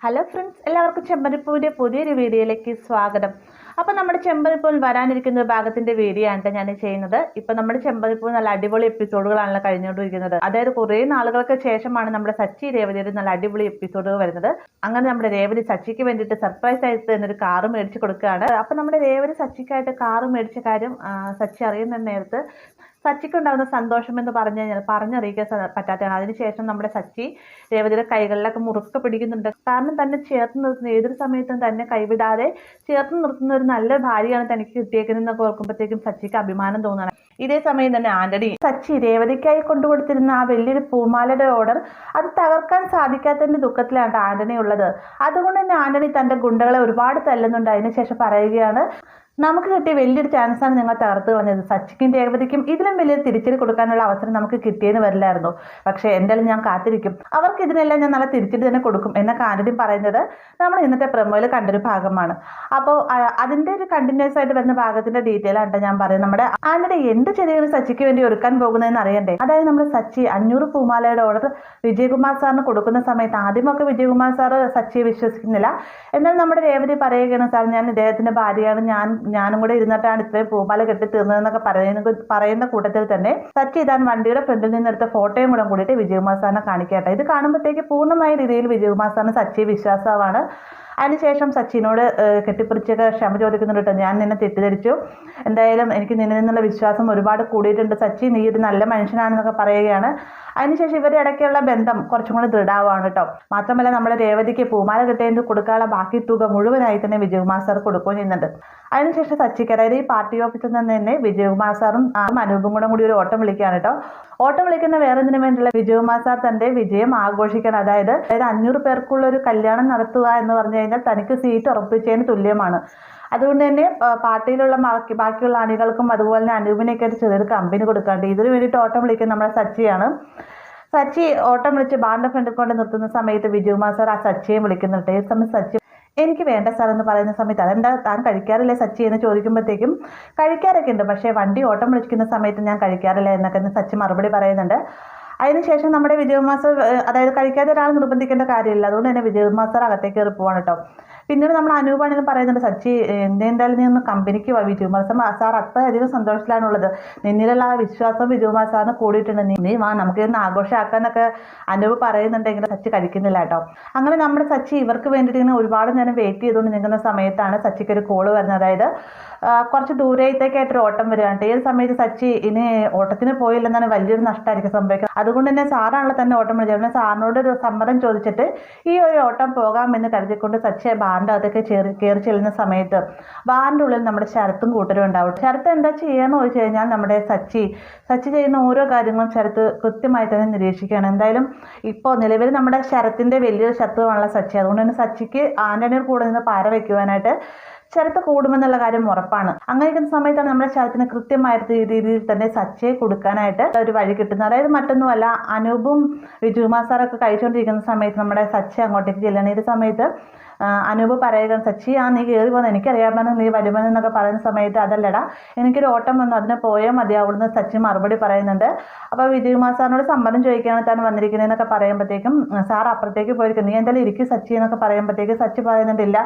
Hello friends, എല്ലാവർക്കും ചെമ്പരിപ്പൂവിൻ്റെ പുതിയൊരു വീഡിയോയിലേക്ക് സ്വാഗതം. അപ്പോൾ നമ്മുടെ ചെമ്പരിപ്പൂവിൽ വരാനിരിക്കുന്ന ഭാഗത്തിൻ്റെ വീഡിയോ ആണ് ഞാൻ ചെയ്യുന്നത്. ഇപ്പോൾ നമ്മുടെ ചെമ്പരിപ്പൂ നല്ല അടിപൊളി എപ്പിസോഡുകളാണല്ലോ കഴിഞ്ഞുകൊണ്ടിരിക്കുന്നത്. അതായത് കുറേ നാളുകൾക്ക് ശേഷമാണ് നമ്മുടെ സച്ചി രേവതിയുടെ നല്ല അടിപൊളി എപ്പിസോഡുകൾ വരുന്നത്. അങ്ങനെ നമ്മുടെ രേവതി സച്ചിക്ക് വേണ്ടിയിട്ട് സർപ്രൈസ് ആയിട്ട് എന്നൊരു കാറ് മേടിച്ച് കൊടുക്കുകയാണ്. അപ്പോൾ നമ്മുടെ രേവതി സച്ചിക്കായിട്ട് കാറ് മേടിച്ച കാര്യം സച്ചി അറിയുന്ന നേരത്ത് സച്ചിക്കുണ്ടാകുന്ന സന്തോഷം എന്ന് പറഞ്ഞു കഴിഞ്ഞാൽ പറഞ്ഞറിയിക്കാൻ പറ്റാത്തതാണ്. അതിനുശേഷം നമ്മുടെ സച്ചി രേവതിയുടെ കൈകളിലൊക്കെ മുറുക്കെ പിടിക്കുന്നുണ്ട്. കാരണം തന്നെ ചേർത്ത് നിർത്തുന്ന ഏതൊരു സമയത്തും തന്നെ കൈവിടാതെ ചേർത്ത് നിർത്തുന്ന ഒരു നല്ല ഭാര്യയാണ് തനിക്ക് കിട്ടിയേക്കുന്നതെന്നൊക്കെ ഓർക്കുമ്പോഴത്തേക്കും സച്ചിക്ക് അഭിമാനം തോന്നണം. ഇതേ സമയം തന്നെ ആന്റണി സച്ചി രേവതിക്കായി കൊണ്ടുകൊടുത്തിരുന്ന ആ വലിയൊരു പൂമാലയുടെ ഓർഡർ അത് തകർക്കാൻ സാധിക്കാത്തതിന്റെ ദുഃഖത്തിലാണ് ആന്റണി ഉള്ളത്. അതുകൊണ്ട് തന്നെ ആന്റണി തന്റെ ഗുണ്ടകളെ ഒരുപാട് തല്ലുന്നുണ്ട്. അതിനുശേഷം പറയുകയാണ്, നമുക്ക് കിട്ടിയ വലിയൊരു ചാൻസാണ് നിങ്ങൾ തകർത്ത് കളഞ്ഞത്. സച്ചിക്കും രേവതിക്കും ഇതിലും വലിയൊരു തിരിച്ചടി കൊടുക്കാനുള്ള അവസരം നമുക്ക് കിട്ടിയെന്ന് വരില്ലായിരുന്നു. പക്ഷേ എന്തായാലും ഞാൻ കാത്തിരിക്കും, അവർക്ക് ഇതിനെല്ലാം ഞാൻ നല്ല തിരിച്ചടി തന്നെ കൊടുക്കും എന്നൊക്കെ ആന്റണി പറയുന്നത് നമ്മൾ ഇന്നത്തെ പ്രമോയിൽ കണ്ടൊരു ഭാഗമാണ്. അപ്പോൾ അതിൻ്റെ ഒരു കണ്ടിന്യൂസ് ആയിട്ട് വരുന്ന ഭാഗത്തിന്റെ ഡീറ്റെയിൽ ആണ് ഞാൻ പറയുന്നത്. നമ്മുടെ ആന്റണി എന്ത് ചെറിയൊരു സച്ചിക്ക് വേണ്ടി ഒരുക്കാൻ പോകുന്നതെന്ന് അറിയണ്ടേ. അതായത് നമ്മുടെ സച്ചി 500 പൂമാലയുടെ ഓർഡർ വിജയകുമാർ സാറിന് കൊടുക്കുന്ന സമയത്ത് ആദ്യമൊക്കെ വിജയകുമാർ സാർ സച്ചിയെ വിശ്വസിക്കുന്നില്ല. എന്നാൽ നമ്മുടെ രേവതി പറയുകയാണ്, സാർ ഞാൻ ഇദ്ദേഹത്തിന്റെ ഭാര്യയാണ്, ഞാനും കൂടെ ഇരുന്നിട്ടാണ് ഇത്രയും പൂമാല കെട്ടി തീർന്നതെന്നൊക്കെ പറയുന്ന കൂട്ടത്തിൽ തന്നെ സച്ചി ഇതാൻ വണ്ടിയുടെ ഫ്രണ്ടിൽ നിന്നെടുത്ത ഫോട്ടോയും കൂടെ കൂടിയിട്ട് വിജയകുമാർ സാറിനെ കാണിക്കട്ടെ. ഇത് കാണുമ്പോഴത്തേക്ക് പൂർണ്ണമായ രീതിയിൽ വിജയകുമാർ സാറിന് സച്ചിയെ വിശ്വാസമാണ്. അതിനുശേഷം സച്ചിനോട് കെട്ടിപ്പിടിച്ചൊക്കെ ക്ഷമ ചോദിക്കുന്നുണ്ട്. ഞാൻ നിന്നെ തെറ്റിദ്ധരിച്ചു, എന്തായാലും എനിക്ക് നിന്നിൽ നിന്നുള്ള വിശ്വാസം ഒരുപാട് കൂടിയിട്ടുണ്ട് സച്ചി, നീ ഒരു നല്ല മനുഷ്യനാണെന്നൊക്കെ പറയുകയാണ്. അതിനുശേഷം ഇവരുടെ ഇടയ്ക്കുള്ള ബന്ധം കുറച്ചും കൂടി ദൃഢാവാണ് കേട്ടോ. മാത്രമല്ല നമ്മുടെ രേവതിക്ക് പൂമാല കിട്ടേണ്ടി കൊടുക്കാനുള്ള ബാക്കി തുക മുഴുവനായി തന്നെ വിജയകുമാർ സാർ കൊടുക്കുകയും ചെയ്യുന്നുണ്ട്. അതിനുശേഷം സച്ചിക്ക്, അതായത് ഈ പാർട്ടി ഓഫീസിൽ നിന്ന് തന്നെ വിജയകുമാർ സാറും അനൂപും കൂടി ഒരു ഓട്ടം വിളിക്കുകയാണ് കേട്ടോ. ഓട്ടം വിളിക്കുന്ന വേറെ എന്തിനു വേണ്ടിയുള്ള വിജയകുമാർ സാർ തന്റെ വിജയം ആഘോഷിക്കണം. അതായത് 500 പേർക്കുള്ള ഒരു കല്യാണം നടത്തുക എന്ന് പറഞ്ഞു കഴിഞ്ഞാൽ തനിക്ക് സീറ്റ് ഉറപ്പിച്ചതിന് തുല്യമാണ്. അതുകൊണ്ട് തന്നെ പാർട്ടിയിലുള്ള ബാക്കിയുള്ള അണികൾക്കും അതുപോലെ തന്നെ അനൂപിനെയൊക്കെ ചെറിയൊരു കമ്പനി കൊടുക്കാണ്ട് ഇതിനു വേണ്ടിയിട്ട് ഓട്ടം വിളിക്കുന്ന നമ്മുടെ സച്ചിയാണ്. സച്ചി ഓട്ടം വിളിച്ച് ബാറിന്റെ ഫ്രണ്ടിൽ കൊണ്ട് നിർത്തുന്ന സമയത്ത് വിജയകുമാർ സാർ ആ സച്ചിയെ വിളിക്കുന്നുണ്ട്. ഈ സമയത്ത് സച്ചി എനിക്ക് വേണ്ട സാർ എന്ന് പറയുന്ന സമയത്ത് അതെന്താ താൻ കഴിക്കാറില്ലേ സച്ചി എന്ന് ചോദിക്കുമ്പോഴത്തേക്കും കഴിക്കാറൊക്കെ ഉണ്ട്, പക്ഷേ വണ്ടി ഓട്ടം വിളിക്കുന്ന സമയത്ത് ഞാൻ കഴിക്കാറില്ല എന്നൊക്കെ സച്ചി മറുപടി പറയുന്നുണ്ട്. അതിനുശേഷം നമ്മുടെ വിജയകുമാർ സാർ, അതായത് കഴിക്കാതെ ഒരാൾ നിർബന്ധിക്കേണ്ട കാര്യമില്ല, അതുകൊണ്ട് തന്നെ വിജയകുമാർ സാർ അകത്തേക്ക് കയറി പോവാണ് കേട്ടോ. പിന്നീട് നമ്മൾ അനൂപാണെങ്കിലും പറയുന്നുണ്ട്, സച്ചി എന്തായാലും നീ ഒന്ന് കമ്പനിക്ക് വാ, വിജയകുമാർ സാർ അത്രയധികം സന്തോഷത്തിലാണുള്ളത്, നിന്നിലുള്ള ആ വിശ്വാസം വിജയകുമാർ സാറിന് കൂടിയിട്ടുണ്ട്, നീ വാ നമുക്ക് ഇന്ന് ആഘോഷമാക്കാന്നൊക്കെ അനൂപ് പറയുന്നുണ്ടെങ്കിലും സച്ചി കഴിക്കുന്നില്ല കേട്ടോ. അങ്ങനെ നമ്മുടെ സച്ചി ഇവർക്ക് വേണ്ടിയിട്ട് ഇങ്ങനെ ഒരുപാട് നേരം വെയിറ്റ് ചെയ്തുകൊണ്ട് നിൽക്കുന്ന സമയത്താണ് സച്ചിക്ക് ഒരു കോള് വരുന്നത്. അതായത് കുറച്ച് ദൂരത്തേക്കായിട്ടൊരു ഓട്ടം വരികയാണ്. ഈ സമയത്ത് സച്ചി ഇനി ഓട്ടത്തിന് പോയില്ലെന്നാണ് വലിയൊരു നഷ്ടമായിരിക്കും സംഭവിക്കുന്നത്. അതുകൊണ്ട് തന്നെ സാറാണല്ലോ തന്നെ ഓട്ടം വിളിച്ചത്. സാറിനോട് ഒരു സമ്മതം ചോദിച്ചിട്ട് ഈ ഒരു ഓട്ടം പോകാമെന്ന് കരുതിക്കൊണ്ട് സച്ചി ബാറിൻ്റെ അകത്തേക്ക് കയറി ചെല്ലുന്ന സമയത്ത് ബാറിൻ്റെ ഉള്ളിൽ നമ്മുടെ ശരത്തും കൂട്ടരും ഉണ്ടാവും. ശരത്ത് എന്താ ചെയ്യാന്ന് ചോദിച്ചു കഴിഞ്ഞാൽ നമ്മുടെ സച്ചി ചെയ്യുന്ന ഓരോ കാര്യങ്ങളും ശരത്ത് കൃത്യമായി തന്നെ നിരീക്ഷിക്കുകയാണ്. എന്തായാലും ഇപ്പോൾ നിലവിൽ നമ്മുടെ ശരത്തിൻ്റെ വലിയൊരു ശത്രുവാണല്ലോ സച്ചി. അതുകൊണ്ട് തന്നെ സച്ചിക്ക് ആന്റണിയുടെ കൂടെ നിന്ന് പാര വയ്ക്കുവാനായിട്ട് ശരത്ത് കൂടുമെന്നുള്ള കാര്യം ഉറപ്പാണ്. അങ്ങനെ ഇരിക്കുന്ന സമയത്താണ് നമ്മുടെ ശരത്തിന് കൃത്യമായ രീതിയിൽ തന്നെ സച്ചിയെ കൊടുക്കാനായിട്ട് ഒരു വഴി കിട്ടുന്നത്. അതായത് മറ്റൊന്നുമല്ല, അനൂപും വിജയകുമാർ സാറൊക്കെ കഴിച്ചുകൊണ്ടിരിക്കുന്ന സമയത്ത് നമ്മുടെ സച്ചി അങ്ങോട്ടേക്ക് ചെല്ലണം. ഈ സമയത്ത് അനൂപ് പറയുകയാണ്, സച്ചി നീ കയറി പോകുന്നത് എനിക്കറിയാമെന്ന്, നീ വരുമെന്നൊക്കെ പറയുന്ന സമയത്ത് അതല്ലടാ എനിക്കൊരു ഓട്ടം വന്നു അതിനെ പോയാൽ മതിയാവുള്ളൂ സച്ചി മറുപടി പറയുന്നുണ്ട്. അപ്പോൾ വിജയകുമാർ സാറിനോട് സമ്മതം ചോദിക്കുകയാണ് താൻ വന്നിരിക്കുന്നതെന്നൊക്കെ പറയുമ്പോഴത്തേക്കും സാർ അപ്പുറത്തേക്ക് പോയിരിക്കും, നീ എന്തായാലും ഇരിക്കും സച്ചി എന്നൊക്കെ പറയുമ്പോഴത്തേക്ക് സച്ചി പറയുന്നുണ്ടില്ല,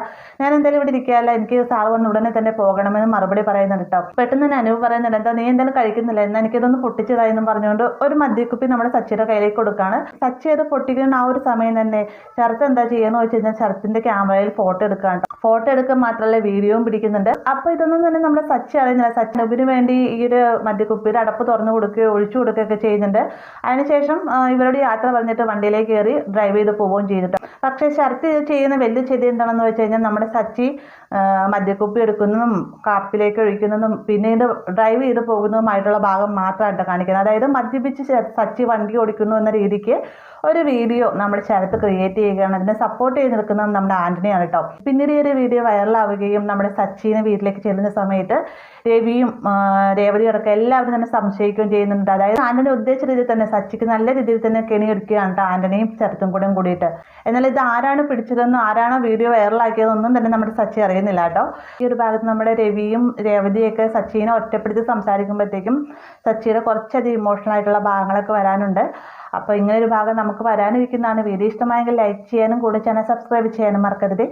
ഞാൻ എന്തായാലും ഇവിടെ ഇരിക്കുകയല്ല, എനിക്ക് സാർ വന്ന് ഉടനെ തന്നെ പോകണമെന്ന് മറുപടി പറയുന്നുണ്ട് കേട്ടോ. പെട്ടെന്ന് തന്നെ അനൂപ് പറയുന്നുണ്ട്, എന്താ നീ എന്തായാലും കഴിക്കുന്നില്ല, എന്നാൽ എനിക്കിതൊന്ന് പൊട്ടിച്ചതായെന്നും പറഞ്ഞുകൊണ്ട് ഒരു മദ്യക്കുപ്പി നമ്മുടെ സച്ചിയുടെ കയ്യിലേക്ക് കൊടുക്കുകയാണ്. സച്ചി അത് പൊട്ടിക്കുന്ന ആ ഒരു സമയം തന്നെ ശരത്ത് എന്താ ചെയ്യാന്ന് വെച്ച് കഴിഞ്ഞാൽ ശരത്തിന്റെ ക്യാമറയിൽ ഫോട്ടോ എടുക്കാണ്ട് ഫോട്ടോ എടുക്കുക മാത്രമല്ല വീഡിയോയും പിടിക്കുന്നുണ്ട്. അപ്പൊ ഇതൊന്നും തന്നെ നമ്മുടെ സച്ചി അറിയുന്നില്ല. സച്ചിന് വേണ്ടി ഈ ഒരു മദ്യക്കുപ്പിയുടെ അടപ്പ് തുറന്നു കൊടുക്കുകയോ ഒഴിച്ചു കൊടുക്കുകയൊക്കെ ചെയ്യുന്നുണ്ട്. അതിനുശേഷം ഇവരോട് യാത്ര പറഞ്ഞിട്ട് വണ്ടിയിലേക്ക് കയറി ഡ്രൈവ് ചെയ്ത് പോവുകയും ചെയ്തിട്ട്. പക്ഷേ ശരത്ത് ചെയ്യുന്ന വലിയ ചെടി എന്താണെന്ന് വെച്ച് കഴിഞ്ഞാൽ നമ്മുടെ സച്ചി മദ്യക്കുപ്പി എടുക്കുന്നതും കാപ്പിലേക്ക് ഒഴിക്കുന്നതും പിന്നീട് ഡ്രൈവ് ചെയ്ത് പോകുന്നതുമായിട്ടുള്ള ഭാഗം മാത്രമായിട്ട് കാണിക്കുന്നത്. അതായത് മദ്യപിച്ച് സച്ചി വണ്ടി ഓടിക്കുന്നു എന്ന രീതിക്ക് ഒരു വീഡിയോ നമ്മുടെ ശരത്ത് ക്രിയേറ്റ് ചെയ്യുകയാണ്. അതിനെ സപ്പോർട്ട് ചെയ്ത് നിൽക്കുന്നത് നമ്മുടെ ആന്റണിയാണ് കേട്ടോ. പിന്നീട് ഈ ഒരു വീഡിയോ വൈറലാവുകയും നമ്മുടെ സച്ചിനെ വീട്ടിലേക്ക് ചെല്ലുന്ന സമയത്ത് രവിയും രേവതിയും അടക്കം എല്ലാവരും തന്നെ സംശയിക്കുകയും ചെയ്യുന്നുണ്ട്. അതായത് ആന്റണി ഉദ്ദേശിച്ച രീതിയിൽ തന്നെ സച്ചിക്ക് നല്ല രീതിയിൽ തന്നെ കെണിയൊരുക്കുകയാണ് കേട്ടോ ആന്റണിയും ശരത്തും കൂടിയിട്ട്. എന്നാൽ ഇത് ആരാണ് പിടിച്ചതെന്നും ആരാണ് വീഡിയോ വൈറലാക്കിയതൊന്നും തന്നെ നമ്മുടെ സച്ചി അറിയുന്നില്ല കേട്ടോ. ഈ ഒരു ഭാഗത്ത് നമ്മുടെ രവിയും രേവതിയൊക്കെ സച്ചിനെ ഒറ്റപ്പെടുത്തി സംസാരിക്കുമ്പോഴത്തേക്കും സച്ചിയുടെ കുറച്ചധികം ഇമോഷണൽ ആയിട്ടുള്ള ഭാഗങ്ങളൊക്കെ വരാനുണ്ട്. അപ്പോൾ ഇങ്ങനെ ഒരു ഭാഗം നമുക്ക് വരാനിരിക്കുന്നതാണ്. വീഡിയോ ഇഷ്ടമായെങ്കിൽ ലൈക്ക് ചെയ്യാനും കൂടെ ചാനൽ സബ്സ്ക്രൈബ് ചെയ്യാനും മറക്കരുത്.